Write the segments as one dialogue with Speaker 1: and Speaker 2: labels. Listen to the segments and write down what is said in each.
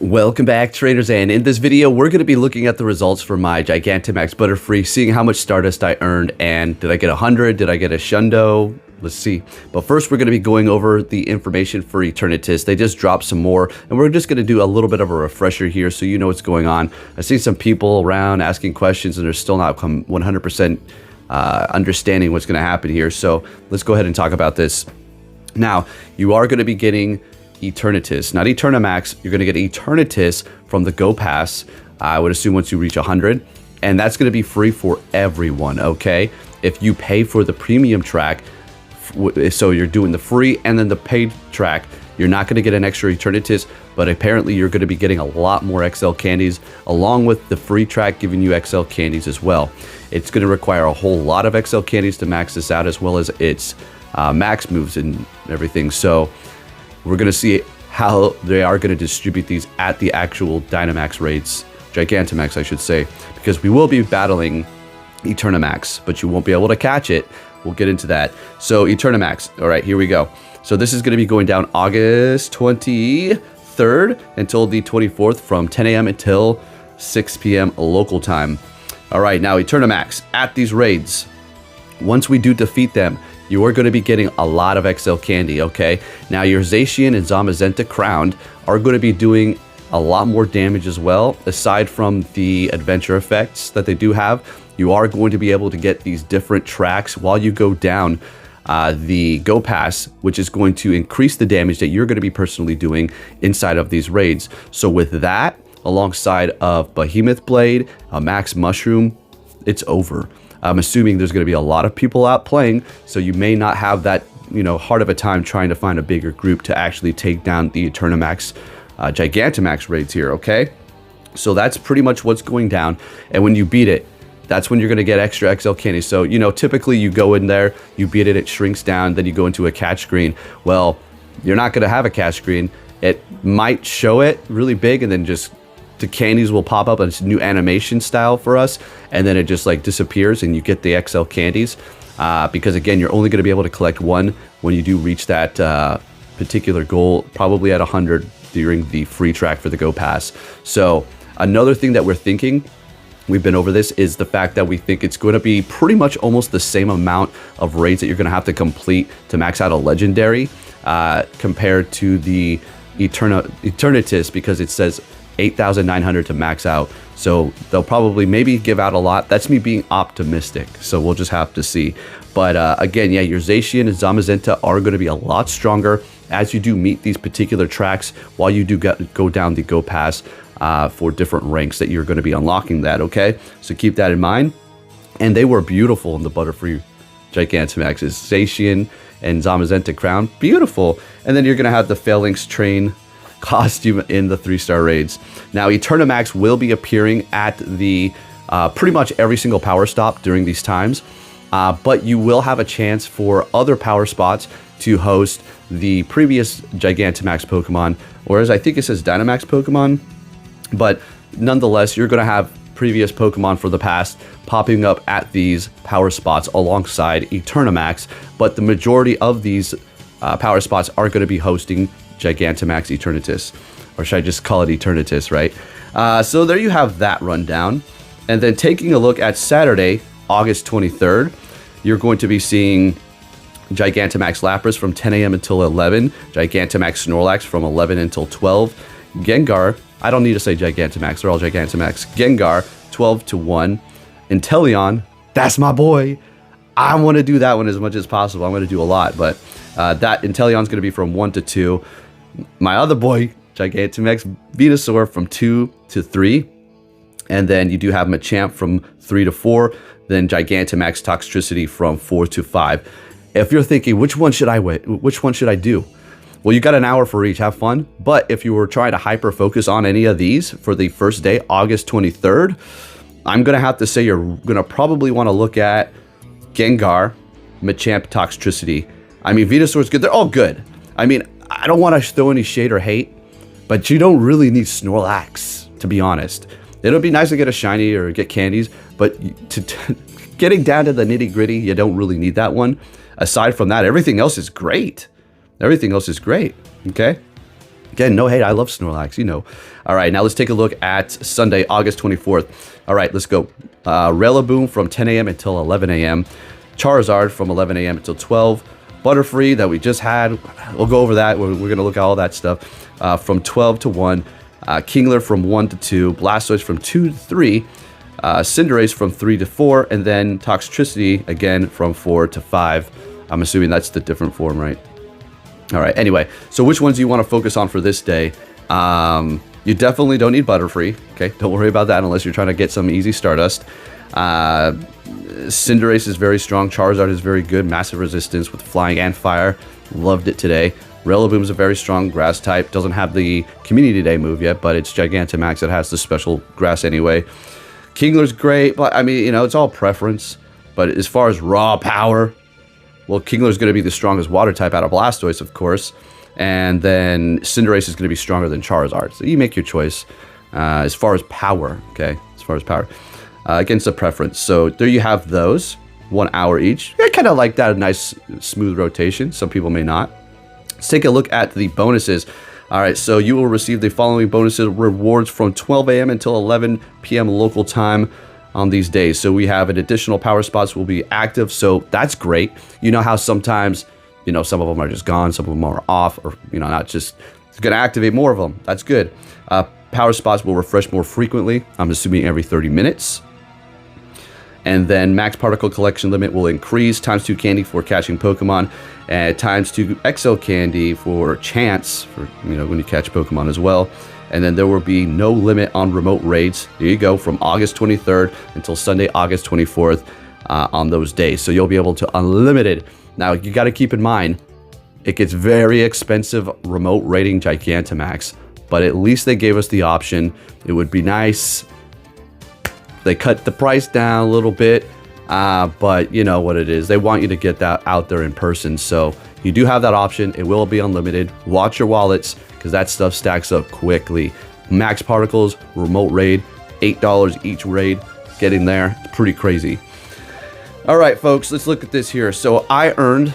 Speaker 1: Welcome back, traders, and in this video we're going to be looking at the results for my Gigantamax Butterfree, seeing how much Stardust I earned, and did I get 100, did I get a Shundo? Let's see. But first we're going to be going over the information for Eternatus. They just dropped some more, and we're just going to do a little bit of a refresher here so you know what's going on. I see some people around asking questions and they're still not 100% understanding what's going to happen here, so let's go ahead and talk about this. Now, you are going to be getting Eternatus, not Eternamax. You're going to get Eternatus from the Go Pass, I would assume, once you reach 100, and that's going to be free for everyone, okay? If you pay for the premium track, so you're doing the free and then the paid track, you're not going to get an extra Eternatus, but apparently you're going to be getting a lot more XL candies, along with the free track giving you XL candies as well. It's going to require a whole lot of XL candies to max this out, as well as its max moves and everything, so we're going to see how they are going to distribute these at the actual Dynamax raids, Gigantamax I should say, because we will be battling Eternamax, but you won't be able to catch it. We'll get into that. So Eternamax, all right, here we go. So this is going to be going down August 23rd until the 24th from 10 a.m. until 6 p.m. local time. All right, now Eternamax at these raids, once we do defeat them, you are going to be getting a lot of XL candy, okay? Now, your Zacian and Zamazenta Crowned are going to be doing a lot more damage as well. Aside from the adventure effects that they do have, you are going to be able to get these different tracks while you go down the Go Pass, which is going to increase the damage that you're going to be personally doing inside of these raids. So with that, alongside of Behemoth Blade, a Max Mushroom, it's over. I'm assuming there's going to be a lot of people out playing, so you may not have that, hard of a time trying to find a bigger group to actually take down the Eternamax, Gigantamax raids here, okay? So that's pretty much what's going down, and when you beat it, that's when you're going to get extra XL candy. So, typically you go in there, you beat it, it shrinks down, then you go into a catch screen. Well, you're not going to have a catch screen. It might show it really big, and then just the candies will pop up, and it's a new animation style for us, and then it just like disappears and you get the XL candies, because again, you're only going to be able to collect one when you do reach that particular goal, probably at 100 during the free track for the Go Pass. So another thing that we're thinking, we've been over this, is the fact that we think it's going to be pretty much almost the same amount of raids that you're going to have to complete to max out a legendary, compared to the Eternatus, because it says 8,900 to max out, so they'll probably maybe give out a lot. That's me being optimistic, so we'll just have to see. But again, yeah, your Zacian and Zamazenta are going to be a lot stronger as you do meet these particular tracks while you do go down the Go Pass for different ranks that you're going to be unlocking that, okay? So keep that in mind. And they were beautiful in the Butterfree Gigantamaxes, Zacian and Zamazenta Crown, beautiful. And then you're going to have the Phalanx Train costume in the 3-star raids. Now, Eternamax will be appearing at the pretty much every single power stop during these times, but you will have a chance for other power spots to host the previous Gigantamax Pokemon, whereas I think it says Dynamax Pokemon, but nonetheless, you're going to have previous Pokemon for the past popping up at these power spots alongside Eternamax, but the majority of these power spots are going to be hosting Gigantamax Eternatus, or should I just call it Eternatus, right? So there you have that rundown. And then taking a look at Saturday, August 23rd, you're going to be seeing Gigantamax Lapras from 10 a.m. until 11, Gigantamax Snorlax from 11 until 12, Gengar, I don't need to say Gigantamax, they're all Gigantamax, Gengar, 12 to 1, Inteleon, that's my boy. I want to do that one as much as possible. I'm going to do a lot, but that Inteleon's going to be from 1 to 2. My other boy, Gigantamax Venusaur, from 2 to 3. And then you do have Machamp from 3 to 4. Then Gigantamax Toxtricity from 4 to 5. If you're thinking, which one should I do? Well, you got an hour for each. Have fun. But if you were trying to hyper focus on any of these for the first day, August 23rd, I'm going to have to say you're going to probably want to look at Gengar, Machamp Toxtricity. I mean, Venusaur's good. They're all good. I mean, I don't want to throw any shade or hate, but you don't really need Snorlax, to be honest. It'll be nice to get a shiny or get candies, but getting down to the nitty gritty, you don't really need that one. Aside from that, everything else is great. Everything else is great, okay? Again, no hate. I love Snorlax, you know. All right, now let's take a look at Sunday, August 24th. All right, let's go. Rillaboom from 10 a.m. until 11 a.m. Charizard from 11 a.m. until 12. Butterfree that we just had. We'll go over that. We're going to look at all that stuff. From 12 to 1. Kingler from 1 to 2. Blastoise from 2 to 3. Cinderace from 3 to 4. And then Toxtricity, again, from 4 to 5. I'm assuming that's the different form, right? All right, anyway, so which ones do you want to focus on for this day? You definitely don't need Butterfree, okay? Don't worry about that unless you're trying to get some easy Stardust. Cinderace is very strong. Charizard is very good. Massive resistance with Flying and Fire. Loved it today. Rillaboom is a very strong grass type. Doesn't have the Community Day move yet, but it's Gigantamax. It has the special grass anyway. Kingler's great, but I mean, you know, it's all preference. But as far as raw power, well, Kingler's going to be the strongest water type out of Blastoise, of course. And then Cinderace is going to be stronger than Charizard. So you make your choice as far as power, okay? As far as power. Against the preference. So there you have those. 1 hour each. I kind of like that. A nice, smooth rotation. Some people may not. Let's take a look at the bonuses. All right, so you will receive the following bonuses rewards from 12 a.m. until 11 p.m. local time on these days. So we have an additional power spots will be active, so that's great. You know how sometimes, you know, some of them are just gone, some of them are off, or, you know, not just, it's going to activate more of them. That's good. Power spots will refresh more frequently. I'm assuming every 30 minutes. And then max particle collection limit will increase, ×2 candy for catching Pokemon, and ×2 XL candy for chance, for, you know, when you catch Pokemon as well. And then there will be no limit on remote raids. There you go, from August 23rd until Sunday, August 24th on those days. So you'll be able to unlimited. Now, you got to keep in mind, it gets very expensive remote raiding Gigantamax, but at least they gave us the option. It would be nice. They cut the price down a little bit, but you know what it is. They want you to get that out there in person. So you do have that option. It will be unlimited. Watch your wallets, because that stuff stacks up quickly. Max particles, remote raid, $8 each raid. Getting there, it's pretty crazy. All right, folks, let's look at this here. So I earned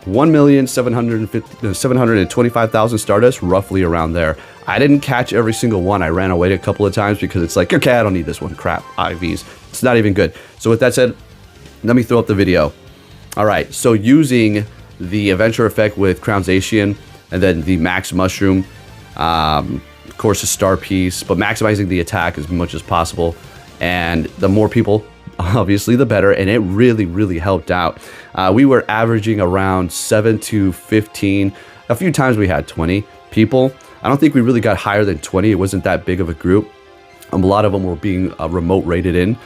Speaker 1: 1,725,000 Stardust, roughly around there. I didn't catch every single one. I ran away a couple of times because it's like, okay, I don't need this one. Crap, IVs. It's not even good. So with that said, let me throw up the video. All right, so using the Adventure Effect with Crownzation, and then the Max Mushroom, of course, a Star Piece, but maximizing the attack as much as possible. And the more people, obviously, the better. And it really, really helped out. We were averaging around 7 to 15. A few times we had 20 people. I don't think we really got higher than 20. It wasn't that big of a group. A lot of them were being remote rated in.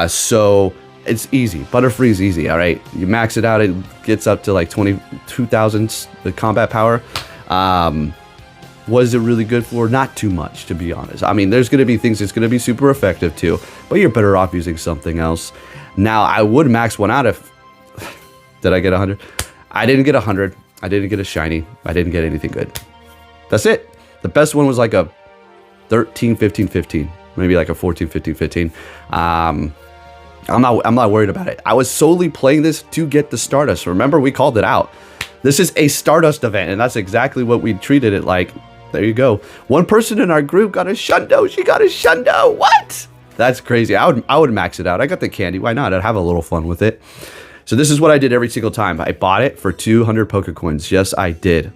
Speaker 1: So it's easy. Butterfree is easy, all right? You max it out, it gets up to like 22,000 the combat power. Was it really good for? Not too much, to be honest. I mean, there's going to be things that's going to be super effective too, but you're better off using something else. Now, I would max one out if... Did I get 100? I didn't get 100. I didn't get a shiny. I didn't get anything good. That's it. The best one was like a 13, 15, 15. Maybe like a 14, 15, 15. I'm not worried about it. I was solely playing this to get the Stardust. Remember, we called it out. This is a Stardust event, and that's exactly what we treated it like. There you go. One person in our group got a Shundo. She got a Shundo. What? That's crazy. I would max it out. I got the candy. Why not? I'd have a little fun with it. So this is what I did every single time. I bought it for 200 Pokecoins. Yes, I did.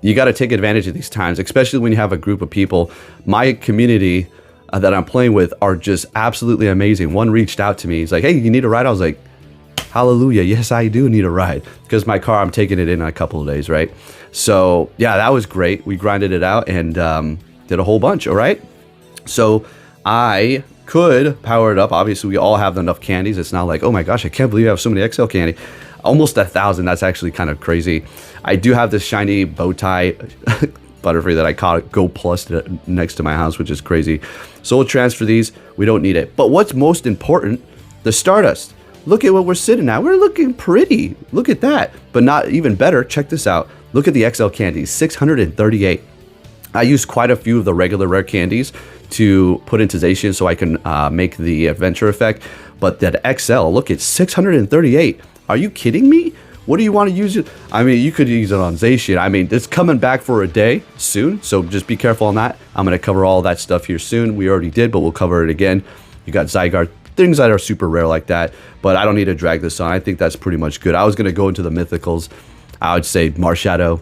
Speaker 1: You got to take advantage of these times, especially when you have a group of people. My community that I'm playing with are just absolutely amazing. One reached out to me. He's like, hey, you need a ride? I was like, hallelujah. Yes, I do need a ride. Because my car, I'm taking it in a couple of days, right? So yeah, that was great. We grinded it out and did a whole bunch, all right? So I could power it up. Obviously, we all have enough candies. It's not like, oh my gosh, I can't believe I have so many XL candy. Almost 1,000. That's actually kind of crazy. I do have this shiny bow tie Butterfree that I caught Go Plus next to my house, which is crazy. So we'll transfer these. We don't need it. But what's most important, the Stardust. Look at what we're sitting at. We're looking pretty. Look at that. But not even better. Check this out. Look at the XL candies, 638. I used quite a few of the regular rare candies to put into Zacian so I can make the Adventure Effect. But that XL, look, it's 638. Are you kidding me? What do you want to use it? I mean, you could use it on Zacian. I mean, it's coming back for a day soon, so just be careful on that. I'm going to cover all that stuff here soon. We already did, but we'll cover it again. You got Zygarde, things that are super rare like that, but I don't need to drag this on. I think that's pretty much good. I was going to go into the mythicals. I would say Marshadow,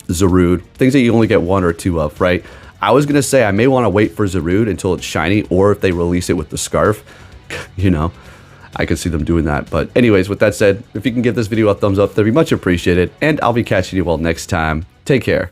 Speaker 1: Zarude, things that you only get 1 or 2 of, right? I was going to say I may want to wait for Zarude until it's shiny, or if they release it with the scarf, you know. I could see them doing that. But anyways, with that said, if you can give this video a thumbs up, that'd be much appreciated. And I'll be catching you all next time. Take care.